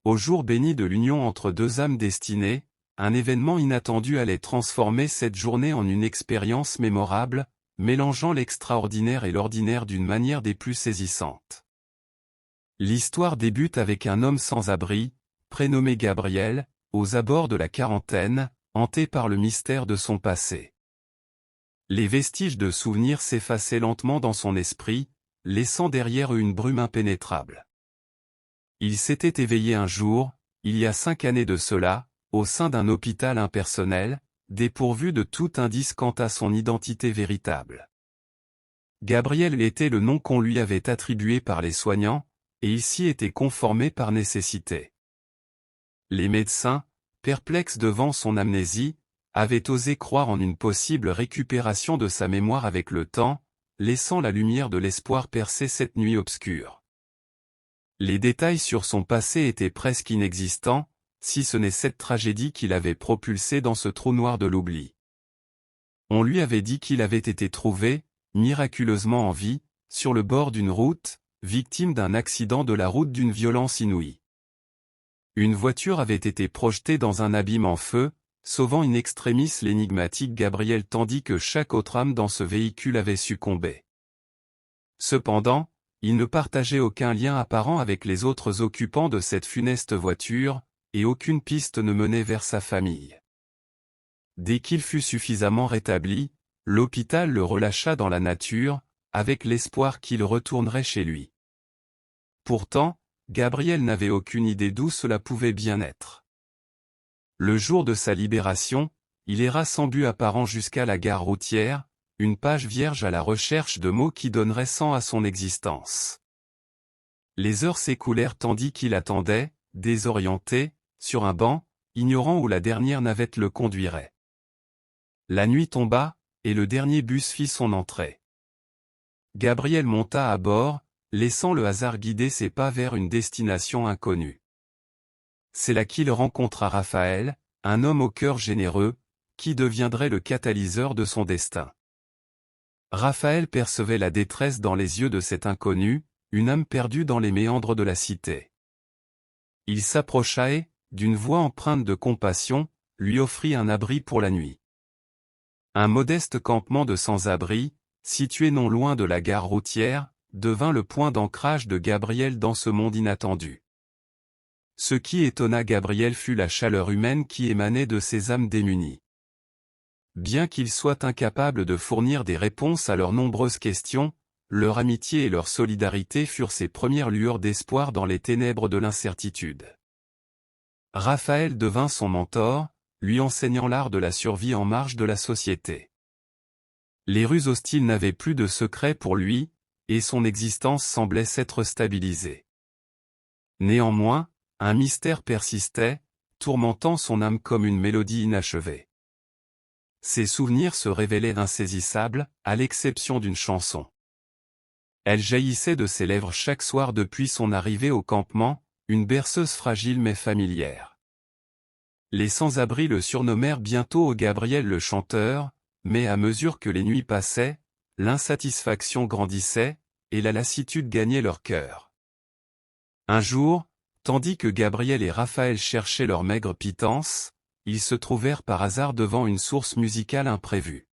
Au jour béni de l'union entre deux âmes destinées, un événement inattendu allait transformer cette journée en une expérience mémorable, mélangeant l'extraordinaire et l'ordinaire d'une manière des plus saisissantes. L'histoire débute avec un homme sans abri, prénommé Gabriel, aux abords de la quarantaine, hanté par le mystère de son passé. Les vestiges de souvenirs s'effaçaient lentement dans son esprit, laissant derrière eux une brume impénétrable. Il s'était éveillé un jour, il y a 5 années de cela, au sein d'un hôpital impersonnel, dépourvu de tout indice quant à son identité véritable. Gabriel était le nom qu'on lui avait attribué par les soignants, et il s'y était conformé par nécessité. Les médecins, perplexes devant son amnésie, avaient osé croire en une possible récupération de sa mémoire avec le temps, laissant la lumière de l'espoir percer cette nuit obscure. Les détails sur son passé étaient presque inexistants, si ce n'est cette tragédie qui l'avait propulsé dans ce trou noir de l'oubli. On lui avait dit qu'il avait été trouvé, miraculeusement en vie, sur le bord d'une route, victime d'un accident de la route d'une violence inouïe. Une voiture avait été projetée dans un abîme en feu, sauvant in extremis l'énigmatique Gabriel tandis que chaque autre âme dans ce véhicule avait succombé. Cependant, il ne partageait aucun lien apparent avec les autres occupants de cette funeste voiture, et aucune piste ne menait vers sa famille. Dès qu'il fut suffisamment rétabli, l'hôpital le relâcha dans la nature, avec l'espoir qu'il retournerait chez lui. Pourtant, Gabriel n'avait aucune idée d'où cela pouvait bien être. Le jour de sa libération, il erra sans but apparent jusqu'à la gare routière, une page vierge à la recherche de mots qui donneraient sens à son existence. Les heures s'écoulèrent tandis qu'il attendait, désorienté, sur un banc, ignorant où la dernière navette le conduirait. La nuit tomba, et le dernier bus fit son entrée. Gabriel monta à bord, laissant le hasard guider ses pas vers une destination inconnue. C'est là qu'il rencontra Raphaël, un homme au cœur généreux, qui deviendrait le catalyseur de son destin. Raphaël percevait la détresse dans les yeux de cet inconnu, une âme perdue dans les méandres de la cité. Il s'approcha et, d'une voix empreinte de compassion, lui offrit un abri pour la nuit. Un modeste campement de sans-abri, situé non loin de la gare routière, devint le point d'ancrage de Gabriel dans ce monde inattendu. Ce qui étonna Gabriel fut la chaleur humaine qui émanait de ces âmes démunies. Bien qu'ils soient incapables de fournir des réponses à leurs nombreuses questions, leur amitié et leur solidarité furent ses premières lueurs d'espoir dans les ténèbres de l'incertitude. Raphaël devint son mentor, lui enseignant l'art de la survie en marge de la société. Les rues hostiles n'avaient plus de secret pour lui, et son existence semblait s'être stabilisée. Néanmoins, un mystère persistait, tourmentant son âme comme une mélodie inachevée. Ses souvenirs se révélaient insaisissables, à l'exception d'une chanson. Elle jaillissait de ses lèvres chaque soir depuis son arrivée au campement, une berceuse fragile mais familière. Les sans-abri le surnommèrent bientôt Gabriel le chanteur, mais à mesure que les nuits passaient, l'insatisfaction grandissait, et la lassitude gagnait leur cœur. Un jour, tandis que Gabriel et Raphaël cherchaient leur maigre pitance, ils se trouvèrent par hasard devant une source musicale imprévue.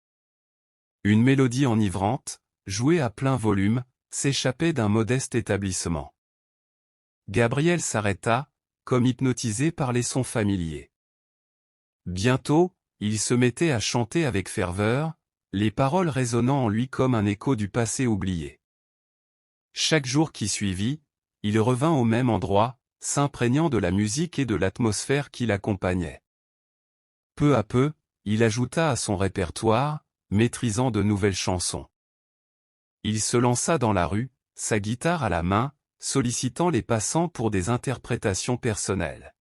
Une mélodie enivrante, jouée à plein volume, s'échappait d'un modeste établissement. Gabriel s'arrêta, comme hypnotisé par les sons familiers. Bientôt, il se mettait à chanter avec ferveur, les paroles résonnant en lui comme un écho du passé oublié. Chaque jour qui suivit, il revint au même endroit, s'imprégnant de la musique et de l'atmosphère qui l'accompagnait. Peu à peu, il ajouta à son répertoire, maîtrisant de nouvelles chansons. Il se lança dans la rue, sa guitare à la main, sollicitant les passants pour des interprétations personnelles.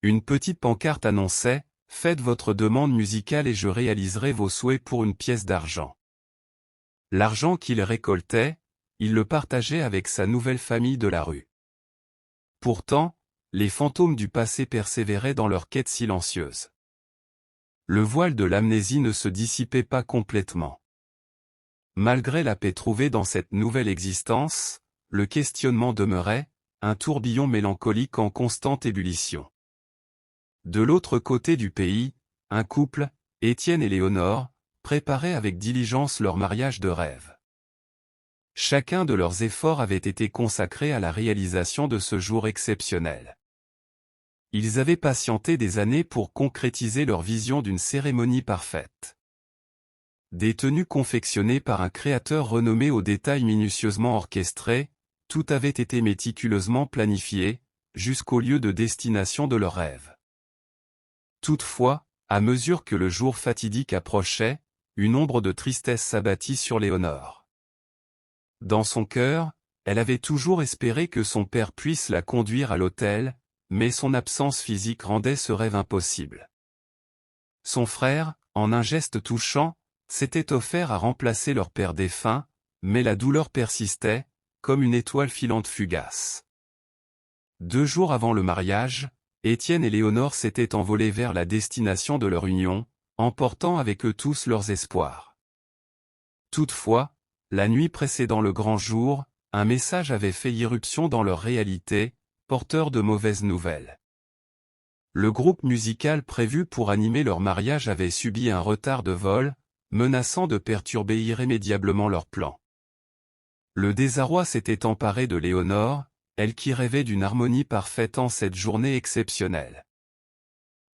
Une petite pancarte annonçait « Faites votre demande musicale et je réaliserai vos souhaits pour une pièce d'argent ». L'argent qu'il récoltait, il le partageait avec sa nouvelle famille de la rue. Pourtant, les fantômes du passé persévéraient dans leur quête silencieuse. Le voile de l'amnésie ne se dissipait pas complètement. Malgré la paix trouvée dans cette nouvelle existence, le questionnement demeurait, un tourbillon mélancolique en constante ébullition. De l'autre côté du pays, un couple, Étienne et Léonore, préparait avec diligence leur mariage de rêve. Chacun de leurs efforts avait été consacré à la réalisation de ce jour exceptionnel. Ils avaient patienté des années pour concrétiser leur vision d'une cérémonie parfaite. Des tenues confectionnées par un créateur renommé aux détails minutieusement orchestrés, tout avait été méticuleusement planifié, jusqu'au lieu de destination de leur rêve. Toutefois, à mesure que le jour fatidique approchait, une ombre de tristesse s'abattit sur Léonore. Dans son cœur, elle avait toujours espéré que son père puisse la conduire à l'autel, mais son absence physique rendait ce rêve impossible. Son frère, en un geste touchant, s'était offert à remplacer leur père défunt, mais la douleur persistait, comme une étoile filante fugace. 2 jours avant le mariage, Étienne et Léonore s'étaient envolés vers la destination de leur union, emportant avec eux tous leurs espoirs. Toutefois, la nuit précédant le grand jour, un message avait fait irruption dans leur réalité, porteur de mauvaises nouvelles. Le groupe musical prévu pour animer leur mariage avait subi un retard de vol, menaçant de perturber irrémédiablement leurs plans. Le désarroi s'était emparé de Léonore, elle qui rêvait d'une harmonie parfaite en cette journée exceptionnelle.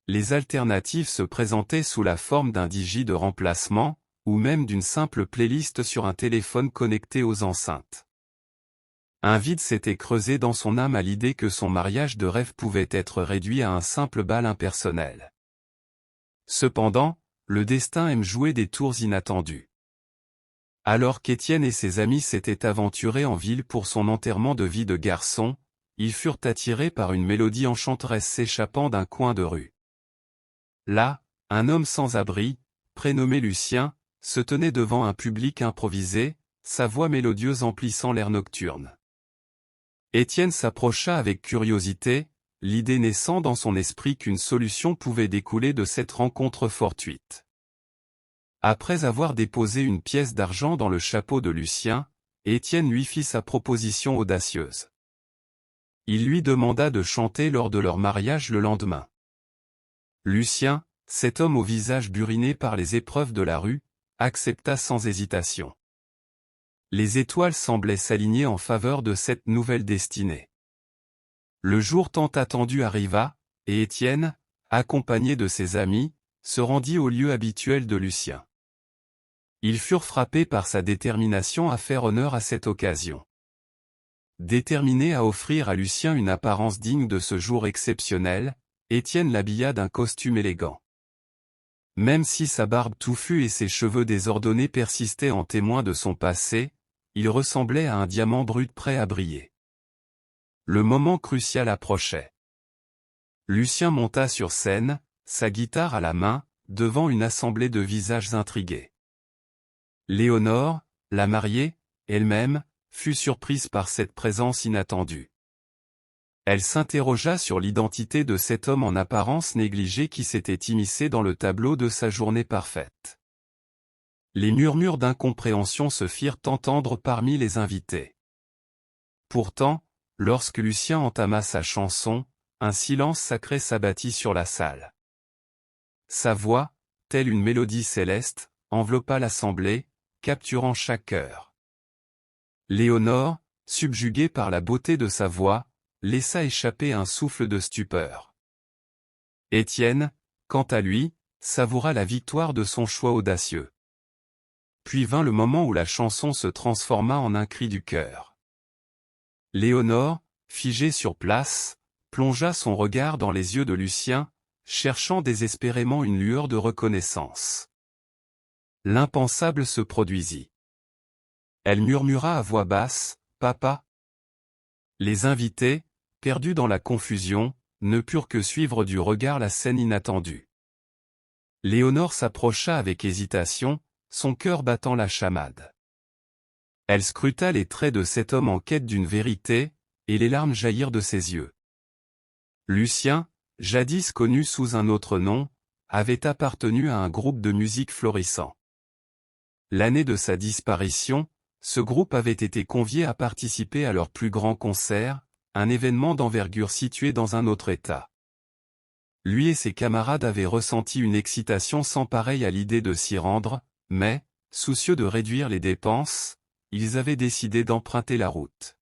Les alternatives se présentaient sous la forme d'un DJ de remplacement, ou même d'une simple playlist sur un téléphone connecté aux enceintes. Un vide s'était creusé dans son âme à l'idée que son mariage de rêve pouvait être réduit à un simple bal impersonnel. Cependant, le destin aime jouer des tours inattendus. Alors qu'Étienne et ses amis s'étaient aventurés en ville pour son enterrement de vie de garçon, ils furent attirés par une mélodie enchanteresse s'échappant d'un coin de rue. Là, un homme sans abri, prénommé Lucien, se tenait devant un public improvisé, sa voix mélodieuse emplissant l'air nocturne. Étienne s'approcha avec curiosité, l'idée naissant dans son esprit qu'une solution pouvait découler de cette rencontre fortuite. Après avoir déposé une pièce d'argent dans le chapeau de Lucien, Étienne lui fit sa proposition audacieuse. Il lui demanda de chanter lors de leur mariage le lendemain. Lucien, cet homme au visage buriné par les épreuves de la rue, accepta sans hésitation. Les étoiles semblaient s'aligner en faveur de cette nouvelle destinée. Le jour tant attendu arriva, et Étienne, accompagné de ses amis, se rendit au lieu habituel de Lucien. Ils furent frappés par sa détermination à faire honneur à cette occasion. Déterminé à offrir à Lucien une apparence digne de ce jour exceptionnel, Étienne l'habilla d'un costume élégant. Même si sa barbe touffue et ses cheveux désordonnés persistaient en témoin de son passé, il ressemblait à un diamant brut prêt à briller. Le moment crucial approchait. Lucien monta sur scène, sa guitare à la main, devant une assemblée de visages intrigués. Léonore, la mariée, elle-même, fut surprise par cette présence inattendue. Elle s'interrogea sur l'identité de cet homme en apparence négligé qui s'était immiscé dans le tableau de sa journée parfaite. Les murmures d'incompréhension se firent entendre parmi les invités. Pourtant, lorsque Lucien entama sa chanson, un silence sacré s'abattit sur la salle. Sa voix, telle une mélodie céleste, enveloppa l'assemblée, capturant chaque cœur. Léonore, subjuguée par la beauté de sa voix, laissa échapper un souffle de stupeur. Étienne, quant à lui, savoura la victoire de son choix audacieux. Puis vint le moment où la chanson se transforma en un cri du cœur. Léonore, figée sur place, plongea son regard dans les yeux de Lucien, cherchant désespérément une lueur de reconnaissance. L'impensable se produisit. Elle murmura à voix basse, « Papa ». Les invités, perdus dans la confusion, ne purent que suivre du regard la scène inattendue. Léonore s'approcha avec hésitation, son cœur battant la chamade. Elle scruta les traits de cet homme en quête d'une vérité, et les larmes jaillirent de ses yeux. Lucien, jadis connu sous un autre nom, avait appartenu à un groupe de musique florissant. L'année de sa disparition, ce groupe avait été convié à participer à leur plus grand concert, un événement d'envergure situé dans un autre État. Lui et ses camarades avaient ressenti une excitation sans pareille à l'idée de s'y rendre, mais, soucieux de réduire les dépenses, ils avaient décidé d'emprunter la route.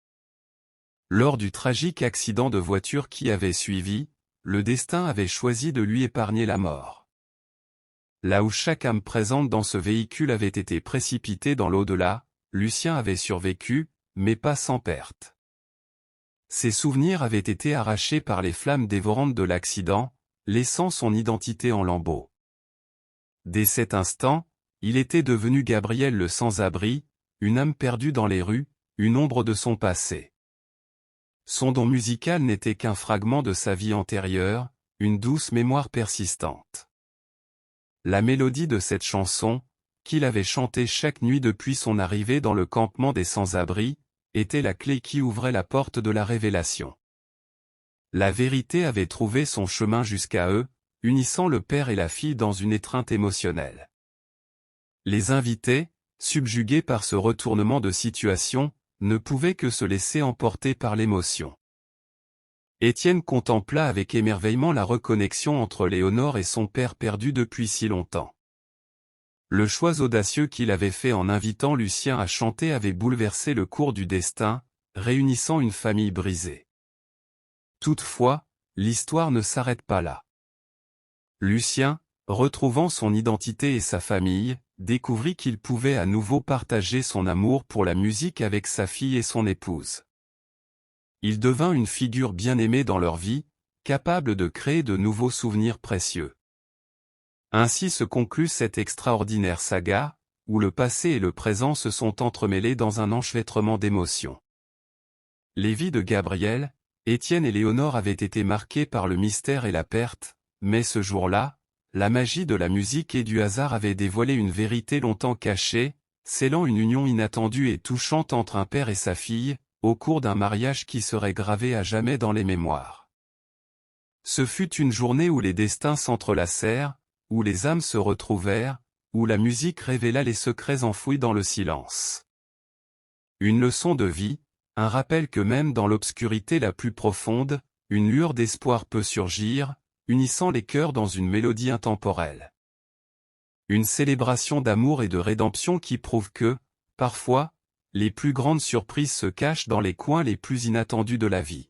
Lors du tragique accident de voiture qui avait suivi, le destin avait choisi de lui épargner la mort. Là où chaque âme présente dans ce véhicule avait été précipitée dans l'au-delà, Lucien avait survécu, mais pas sans perte. Ses souvenirs avaient été arrachés par les flammes dévorantes de l'accident, laissant son identité en lambeaux. Dès cet instant, il était devenu Gabriel le sans-abri, une âme perdue dans les rues, une ombre de son passé. Son don musical n'était qu'un fragment de sa vie antérieure, une douce mémoire persistante. La mélodie de cette chanson, qu'il avait chantée chaque nuit depuis son arrivée dans le campement des sans-abri, était la clé qui ouvrait la porte de la révélation. La vérité avait trouvé son chemin jusqu'à eux, unissant le père et la fille dans une étreinte émotionnelle. Les invités, subjugués par ce retournement de situation, ne pouvaient que se laisser emporter par l'émotion. Étienne contempla avec émerveillement la reconnexion entre Léonore et son père perdu depuis si longtemps. Le choix audacieux qu'il avait fait en invitant Lucien à chanter avait bouleversé le cours du destin, réunissant une famille brisée. Toutefois, l'histoire ne s'arrête pas là. Lucien, retrouvant son identité et sa famille, découvrit qu'il pouvait à nouveau partager son amour pour la musique avec sa fille et son épouse. Il devint une figure bien aimée dans leur vie, capable de créer de nouveaux souvenirs précieux. Ainsi se conclut cette extraordinaire saga, où le passé et le présent se sont entremêlés dans un enchevêtrement d'émotions. Les vies de Gabriel, Étienne et Léonore avaient été marquées par le mystère et la perte, mais ce jour-là, la magie de la musique et du hasard avait dévoilé une vérité longtemps cachée, scellant une union inattendue et touchante entre un père et sa fille, au cours d'un mariage qui serait gravé à jamais dans les mémoires. Ce fut une journée où les destins s'entrelacèrent, où les âmes se retrouvèrent, où la musique révéla les secrets enfouis dans le silence. Une leçon de vie, un rappel que même dans l'obscurité la plus profonde, une lueur d'espoir peut surgir, unissant les cœurs dans une mélodie intemporelle. Une célébration d'amour et de rédemption qui prouve que, parfois, les plus grandes surprises se cachent dans les coins les plus inattendus de la vie.